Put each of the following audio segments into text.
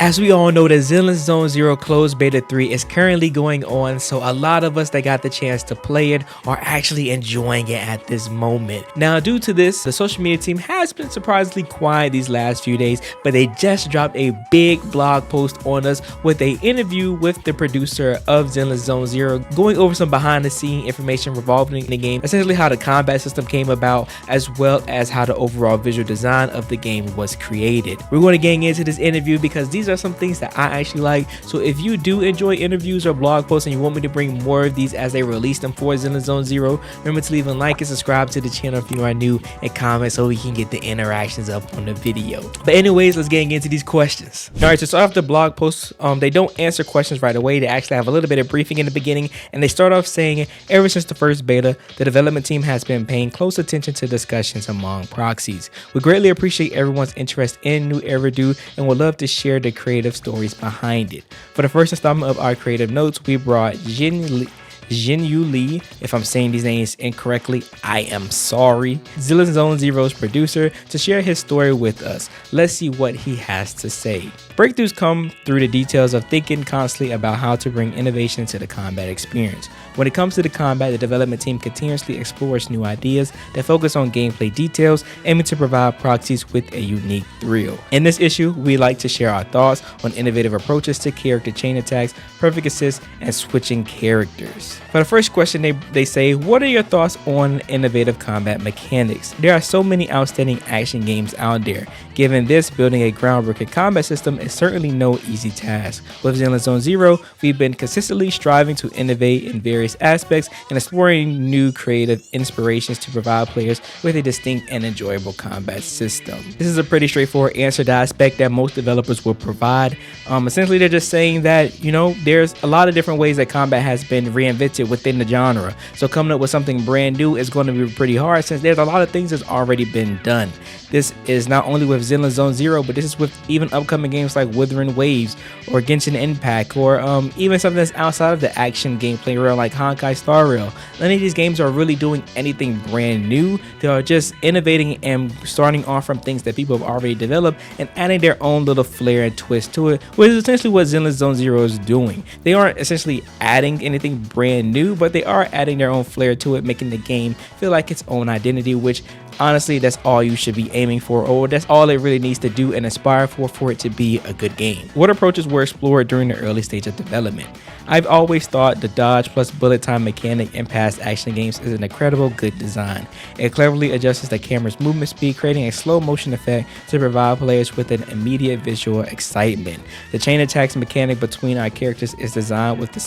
As we all know, the Zenless Zone Zero closed beta 3 is currently going on, so a lot of us that got the chance to play it are actually enjoying it at this moment. Now, due to this, the social media team has been surprisingly quiet these last few days, but they just dropped a big blog post on us with an interview with the producer of Zenless Zone Zero, going over some behind the scene information revolving in the game, essentially how the combat system came about, as well as how the overall visual design of the game was created. We're going to get into this interview because these are some things that I actually like. So if you do enjoy interviews or blog posts and you want me to bring more of these as they release them for Zenless Zone Zero, remember to leave a like and subscribe to the channel if you are new, and comment so we can get the interactions up on the video. But anyways, let's get into these questions. All right, so start off the blog posts. They don't answer questions right away. They actually have a little bit of briefing in the beginning, and they start off saying, ever since the first beta, the development team has been paying close attention to discussions among proxies. We greatly appreciate everyone's interest in New Eridu and would love to share the creative stories behind it. For the first installment of our creative notes, we brought Jué Qū Líng. If I'm saying these names incorrectly, I am sorry. Zenless Zone Zero's producer, to share his story with us. Let's see what he has to say. Breakthroughs come through the details of thinking constantly about how to bring innovation to the combat experience. When it comes to the combat, the development team continuously explores new ideas that focus on gameplay details, aiming to provide proxies with a unique thrill. In this issue, we like to share our thoughts on innovative approaches to character chain attacks, perfect assists, and switching characters. For the first question, they say, what are your thoughts on innovative combat mechanics? There are so many outstanding action games out there. Given this, building a groundbreaking combat system is certainly no easy task. With Zenless Zone Zero, we've been consistently striving to innovate in various aspects and exploring new creative inspirations to provide players with a distinct and enjoyable combat system. This is a pretty straightforward answer that I expect that most developers will provide. Essentially, they're just saying that, you know, there's a lot of different ways that combat has been reinvented within the genre. So coming up with something brand new is going to be pretty hard since there's a lot of things that's already been done. This is not only with Zenless Zone Zero, but this is with even upcoming games like Withering Waves or Genshin Impact, or even something that's outside of the action gameplay realm like Honkai Star Rail. None of these games are really doing anything brand new. They are just innovating and starting off from things that people have already developed and adding their own little flair and twist to it, which is essentially what Zenless Zone Zero is doing. They aren't essentially adding anything brand new, but they are adding their own flair to it, making the game feel like its own identity, which honestly, that's all you should be aiming for, or that's all it really needs to do and aspire for it to be a good game. What approaches were explored during the early stage of development? I've always thought the dodge plus bullet time mechanic in past action games is an incredible good design. It cleverly adjusts the camera's movement speed, creating a slow motion effect to provide players with an immediate visual excitement. The chain attacks mechanic between our characters is designed with the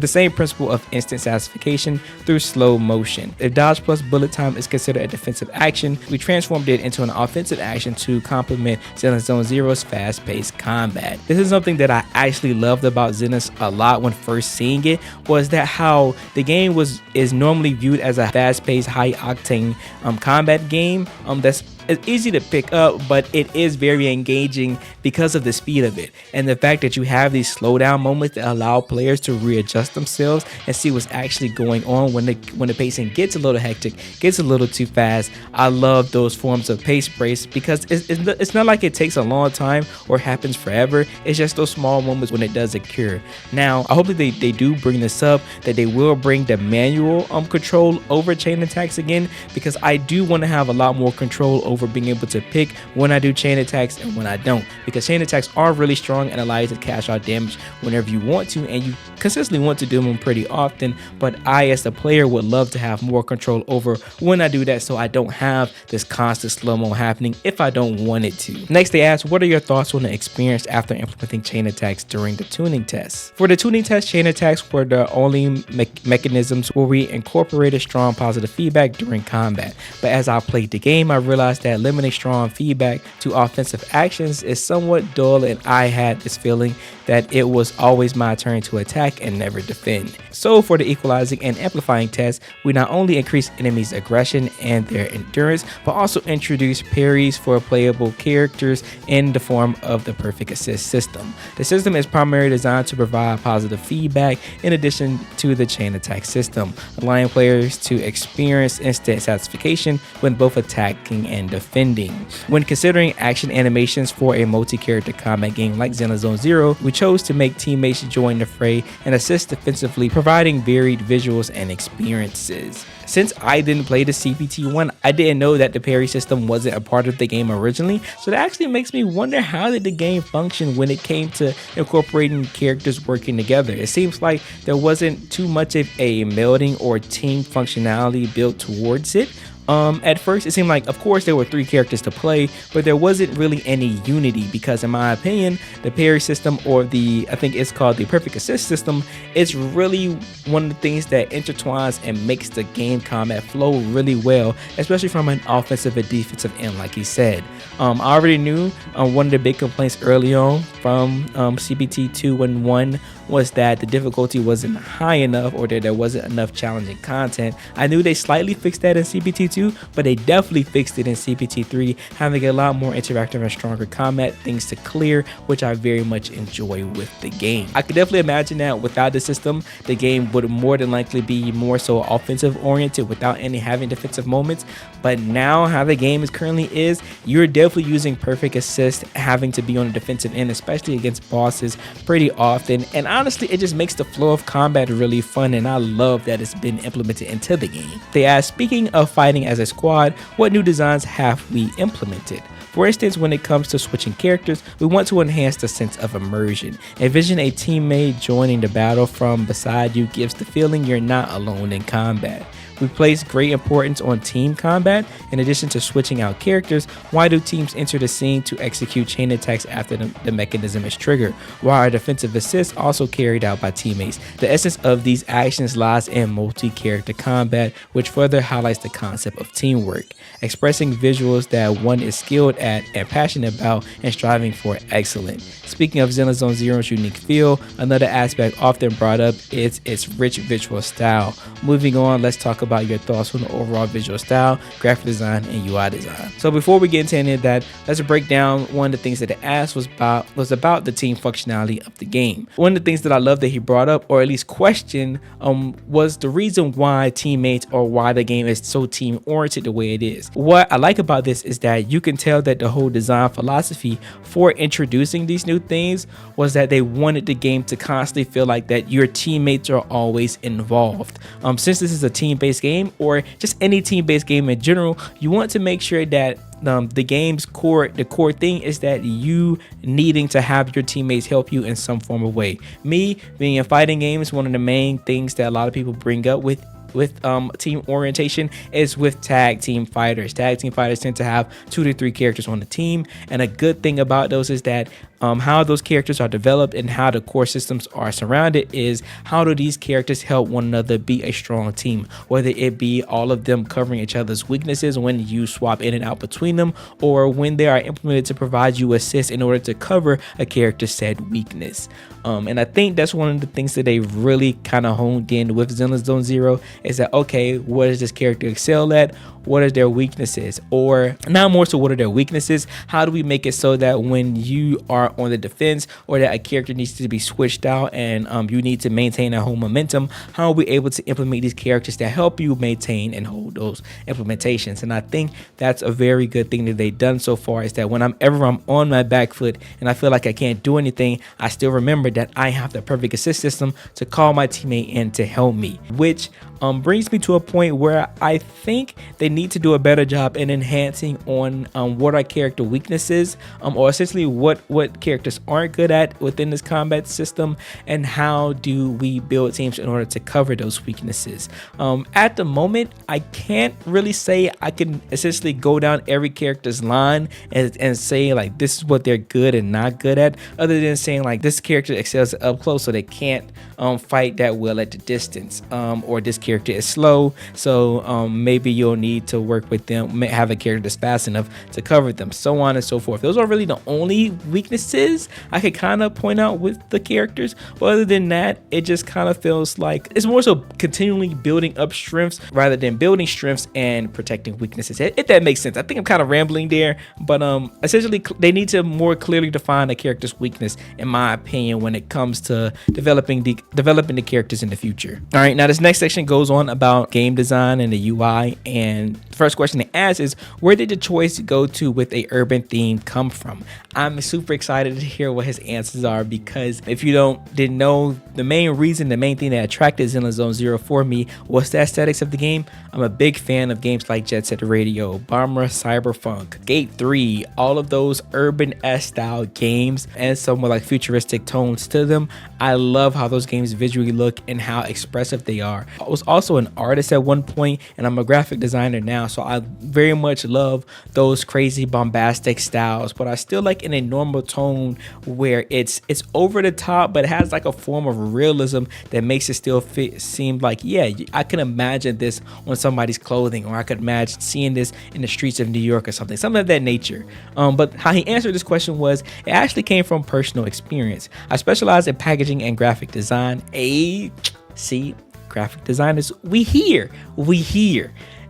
same principle of instant satisfaction through slow motion. If dodge plus bullet time is considered a defensive action, we transformed it into an offensive action to complement Zenless Zone Zero's fast-paced combat. This is something that I actually loved about Zenless a lot when first seeing it, was that how the game is normally viewed as a fast-paced, high-octane combat game that's it's easy to pick up, but it is very engaging because of the speed of it and the fact that you have these slowdown moments that allow players to readjust themselves and see what's actually going on when the pacing gets a little hectic, gets a little too fast. I love those forms of pace breaks because it's not like it takes a long time or happens forever. It's just those small moments when it does occur. Now, I hope that they do bring this up, that they will bring the manual control over chain attacks again, because I do want to have a lot more control over being able to pick when I do chain attacks and when I don't, because chain attacks are really strong and allow you to cash out damage whenever you want to, and you consistently want to do them pretty often. But I, as the player, would love to have more control over when I do that, so I don't have this constant slow-mo happening if I don't want it to. Next, they ask, what are your thoughts on the experience after implementing chain attacks during the tuning tests? For the tuning test, chain attacks were the only mechanisms where we incorporated strong positive feedback during combat. But as I played the game, I realized that limiting strong feedback to offensive actions is somewhat dull, and I had this feeling that it was always my turn to attack and never defend. So for the equalizing and amplifying test, we not only increase enemies' aggression and their endurance, but also introduce parries for playable characters in the form of the perfect assist system. The system is primarily designed to provide positive feedback in addition to the chain attack system, allowing players to experience instant satisfaction when both attacking and and defending. When considering action animations for a multi-character combat game like Zenless Zone Zero, we chose to make teammates join the fray and assist defensively, providing varied visuals and experiences. Since I didn't play the CPT-1, I didn't know that the parry system wasn't a part of the game originally, so that actually makes me wonder how did the game function when it came to incorporating characters working together. It seems like there wasn't too much of a melding or team functionality built towards it. At first, it seemed like, of course, there were 3 characters to play, but there wasn't really any unity because, in my opinion, the parry system, or I think it's called the perfect assist system, is really one of the things that intertwines and makes the game combat flow really well, especially from an offensive and defensive end, like he said. I already knew one of the big complaints early on from CPT 2 and 1 was that the difficulty wasn't high enough, or that there wasn't enough challenging content. I knew they slightly fixed that in CPT 2, but they definitely fixed it in CPT 3, having a lot more interactive and stronger combat, things to clear, which I very much enjoy with the game. I could definitely imagine that without the system, the game would more than likely be more so offensive oriented without any having defensive moments. But now how the game currently is, you're definitely using perfect assist, having to be on the defensive end, especially against bosses pretty often. And honestly, it just makes the flow of combat really fun, and I love that it's been implemented into the game. They asked, speaking of fighting as a squad, what new designs have we implemented? For instance, when it comes to switching characters, we want to enhance the sense of immersion. Envision a teammate joining the battle from beside you gives the feeling you're not alone in combat. We place great importance on team combat. In addition to switching out characters, why do teams enter the scene to execute chain attacks after the mechanism is triggered, while our defensive assists also carried out by teammates? The essence of these actions lies in multi-character combat, which further highlights the concept of teamwork, expressing visuals that one is skilled at and passionate about and striving for excellence. Speaking of Zenless Zone Zero's unique feel, another aspect often brought up is its rich visual style. Moving on, let's talk about your thoughts on the overall visual style, graphic design, and UI design. So before we get into any of that, let's break down one of the things that it asked was about the team functionality of the game. One of the things that I love that he brought up, or at least questioned, was the reason why teammates, or why the game is so team oriented the way it is. What I like about this is that you can tell that the whole design philosophy for introducing these new things was that they wanted the game to constantly feel like that your teammates are always involved. Since this is a team-based game, or just any team-based game in general, you want to make sure that the game's core thing is that you needing to have your teammates help you in some form of way. Me being in fighting games, one of the main things that a lot of people bring up with team orientation is with tag team fighters. Tag team fighters tend to have 2 to 3 characters on the team, and a good thing about those is that how those characters are developed and how the core systems are surrounded is how do these characters help one another be a strong team, whether it be all of them covering each other's weaknesses when you swap in and out between them, or when they are implemented to provide you assists in order to cover a character's said weakness. And I think that's one of the things that they really kind of honed in with Zenless Zone Zero is that, okay, what does this character excel at? What are their weaknesses? Or not more so what are their weaknesses? How do we make it so that when you are on the defense, or that a character needs to be switched out and you need to maintain a whole momentum, how are we able to implement these characters that help you maintain and hold those implementations? And I think that's a very good thing that they've done so far, is that whenever I'm on my back foot and I feel like I can't do anything, I still remember that I have the perfect assist system to call my teammate in to help me, which brings me to a point where I think they need to do a better job in enhancing on what are character weaknesses, or essentially what characters aren't good at within this combat system, and how do we build teams in order to cover those weaknesses. At the moment, I can't really say I can essentially go down every character's line and say like this is what they're good and not good at, other than saying like this character excels up close so they can't fight that well at the distance, or this character is slow, so maybe you'll need to work with them, have a character that's fast enough to cover them, so on and so forth. Those are really the only weaknesses I could kind of point out with the characters, but other than that, it just kind of feels like it's more so continually building up strengths rather than building strengths and protecting weaknesses, if that makes sense. I think I'm kind of rambling there, but essentially they need to more clearly define a character's weakness, in my opinion, when it comes to developing the characters in the future. All right, now this next section goes on about game design and the UI, and first question they ask is, where did the choice go to with a urban theme come from? I'm super excited to hear what his answers are, because if you didn't know, the main thing that attracted Zenless Zone Zero for me was the aesthetics of the game. I'm a big fan of games like Jet Set Radio, Bomber, Cyberpunk, Gate 3, all of those urban-esque style games, and some with like futuristic tones to them. I love how those games visually look and how expressive they are. I was also an artist at one point, and I'm a graphic designer now, so I very much love those crazy bombastic styles, but I still like in a normal tone where it's over the top, but it has like a form of realism that makes it still seem like, yeah, I can imagine this on somebody's clothing, or I could imagine seeing this in the streets of New York or something of that nature. But how he answered this question was, it actually came from personal experience. I specialize in packaging and graphic design. See, graphic designers, we here.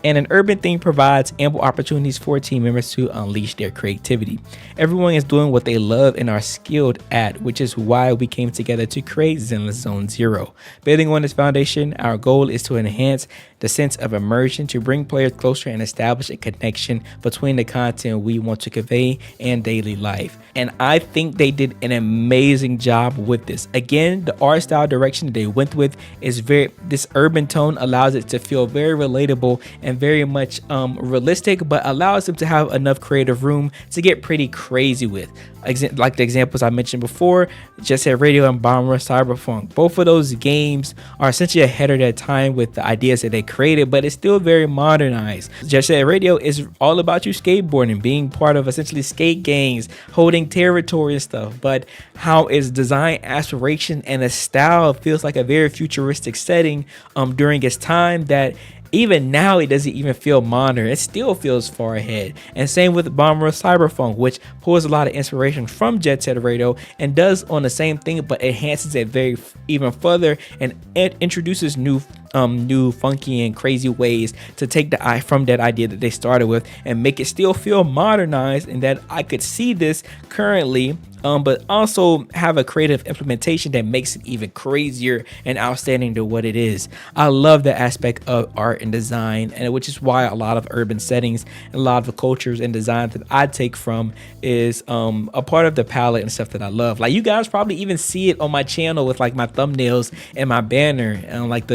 And an urban theme provides ample opportunities for team members to unleash their creativity. Everyone is doing what they love and are skilled at, which is why we came together to create Zenless Zone Zero. Building on this foundation, our goal is to enhance the sense of immersion, to bring players closer and establish a connection between the content we want to convey and daily life. And I think they did an amazing job with this. Again, the art style direction that they went with is this urban tone allows it to feel very relatable and very much realistic, but allows them to have enough creative room to get pretty crazy with. Like the examples I mentioned before, Jet Set Radio and Bomber Cyberpunk. Both of those games are essentially ahead of their time with the ideas that they created, but it's still very modernized. Jet Set Radio is all about you skateboarding, being part of essentially skate gangs, holding territory and stuff, but how its design aspiration and the style feels like a very futuristic setting during its time, that even now it doesn't even feel modern. It still feels far ahead. And same with Bomber Cyberpunk, which pulls a lot of inspiration from Jet Set Radio and does on the same thing, but enhances it even further, and it introduces new funky and crazy ways to take the eye from that idea that they started with and make it still feel modernized, and that I could see this currently, but also have a creative implementation that makes it even crazier and outstanding to what it is. I love the aspect of art and design, and which is why a lot of urban settings and a lot of the cultures and designs that I take from is a part of the palette and stuff that I love. Like, you guys probably even see it on my channel with like my thumbnails and my banner, and like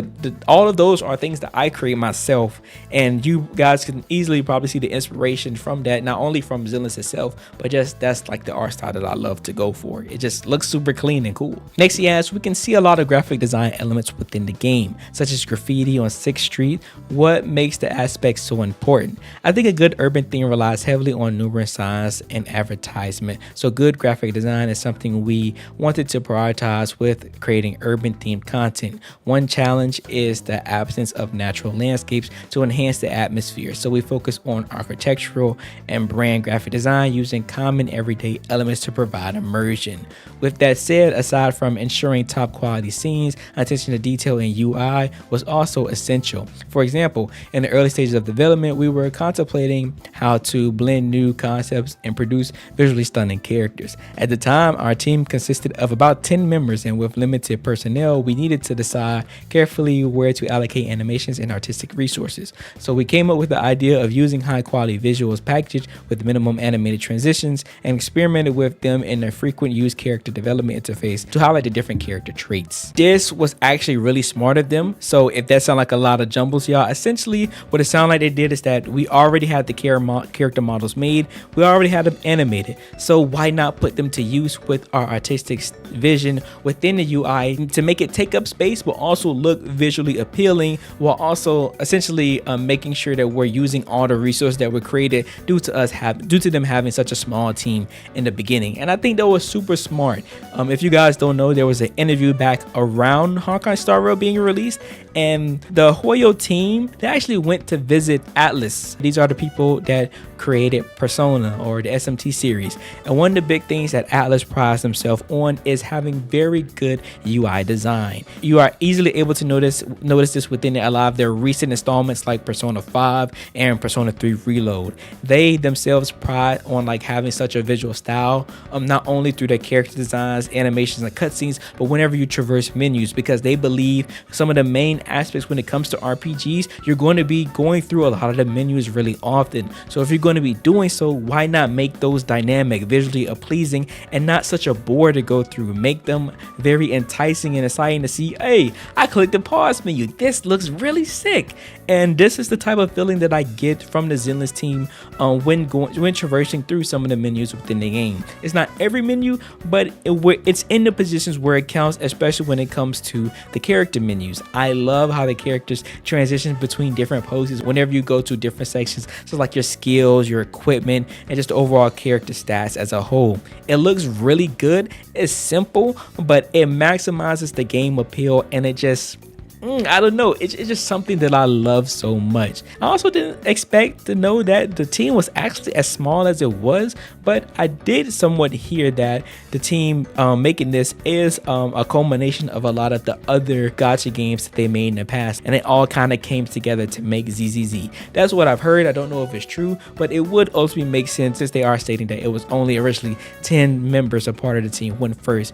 all of those are things that I create myself, and you guys can easily probably see the inspiration from that, not only from Zenless itself, but just that's like the art style that I love to go for. It just looks super clean and cool. Next, he asks, we can see a lot of graphic design elements within the game, such as graffiti on 6th Street. What makes the aspect so important? I think a good urban theme relies heavily on numerous signs and advertisement, so good graphic design is something we wanted to prioritize with creating urban themed content. One challenge is the absence of natural landscapes to enhance the atmosphere, so we focus on architectural and brand graphic design using common everyday elements to provide immersion. With that said, aside from ensuring top quality scenes, attention to detail in UI was also essential. For example, in the early stages of development, we were contemplating how to blend new concepts and produce visually stunning characters. At the time, our team consisted of about 10 members, and with limited personnel, we needed to decide carefully where to allocate animations and artistic resources. So we came up with the idea of using high quality visuals packaged with minimum animated transitions, and experimented with them in a frequent use character development interface to highlight the different character traits. This was actually really smart of them. So if that sounds like a lot of jumbles, y'all, essentially what it sounded like they did is that we already had the character models made, we already had them animated, so why not put them to use with our artistic vision within the UI to make it take up space but also look visually appealing, while also essentially making sure that we're using all the resources that were created due to them having such a small team in the beginning. And I think that was super smart. If you guys don't know, there was an interview back around Honkai Star Rail being released, and the HoYo team, they actually went to visit Atlas. These are the people that created Persona or the SMT series, and one of the big things that Atlas prides themselves on is having very good UI design. You are easily able to notice this within a lot of their recent installments like Persona 5 and Persona 3 Reload. They themselves pride on like having such a visual style, not not only through their character designs, animations, and cutscenes, but whenever you traverse menus, because they believe some of the main aspects when it comes to RPGs, you're going to be going through a lot of the menus really often. So if you're going to be doing so, why not make those dynamic, visually pleasing, and not such a bore to go through? Make them very enticing and exciting to see. Hey, I clicked the pause menu. This looks really sick. And this is the type of feeling that I get from the Zenless team when traversing through some of the menus within the game. It's not every menu, but it's in the positions where it counts, especially when it comes to the character menus. I love how the characters transition between different poses whenever you go to different sections, so like your skills, your equipment, and just the overall character stats as a whole. It looks really good. It's simple, but it maximizes the game appeal, and it just I don't know, it's just something that I love so much. I also didn't expect to know that the team was actually as small as it was, but I did somewhat hear that the team making this is a culmination of a lot of the other gacha games that they made in the past, and it all kind of came together to make ZZZ. That's what I've heard. I don't know if it's true, but it would ultimately make sense since they are stating that it was only originally 10 members a part of the team when first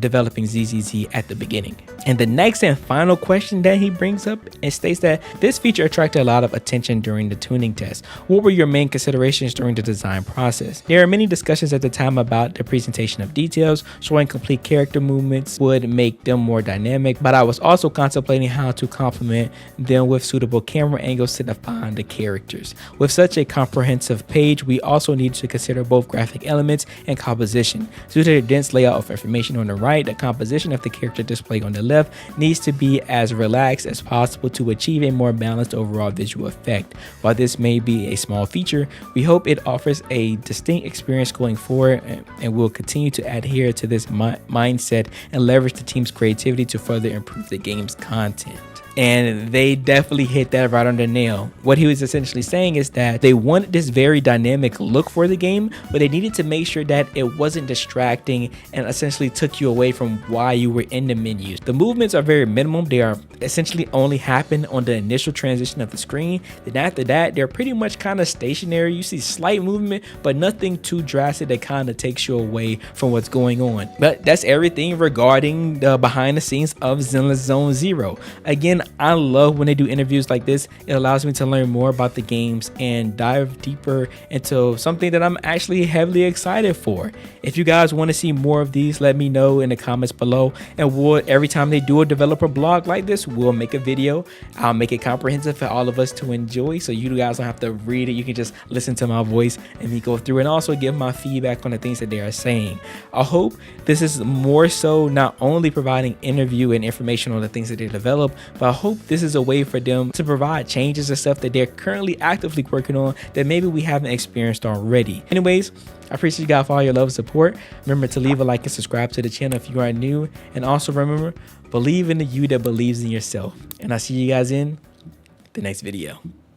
developing ZZZ at the beginning. And the next and final question that he brings up, and states that this feature attracted a lot of attention during the tuning test. What were your main considerations during the design process? There are many discussions at the time about the presentation of details. Showing complete character movements would make them more dynamic, but I was also contemplating how to complement them with suitable camera angles to define the characters. With such a comprehensive page, we also need to consider both graphic elements and composition. Due to the dense layout of information on the right, the composition of the character display on the left needs to be as relaxed as possible to achieve a more balanced overall visual effect. While this may be a small feature, we hope it offers a distinct experience going forward, and we'll continue to adhere to this mindset and leverage the team's creativity to further improve the game's content. And they definitely hit that right on the nail. What he was essentially saying is that they wanted this very dynamic look for the game, but they needed to make sure that it wasn't distracting and essentially took you away from why you were in the menus. The movements are very minimum. They are essentially only happen on the initial transition of the screen. Then after that, they're pretty much kind of stationary. You see slight movement, but nothing too drastic that kind of takes you away from what's going on. But that's everything regarding the behind the scenes of Zenless Zone Zero. Again, I love when they do interviews like this. It allows me to learn more about the games and dive deeper into something that I'm actually heavily excited for. If you guys want to see more of these, let me know in the comments below, and every time they do a developer blog like this, we'll make a video. I'll make it comprehensive for all of us to enjoy, so you guys don't have to read it. You can just listen to my voice and me go through and also give my feedback on the things that they are saying. I hope this is more so not only providing interview and information on the things that they develop, but I hope this is a way for them to provide changes and stuff that they're currently actively working on that maybe we haven't experienced already. Anyways, I appreciate you guys for all your love and support. Remember to leave a like and subscribe to the channel if you are new, and also remember, believe in the you that believes in yourself. And I'll see you guys in the next video.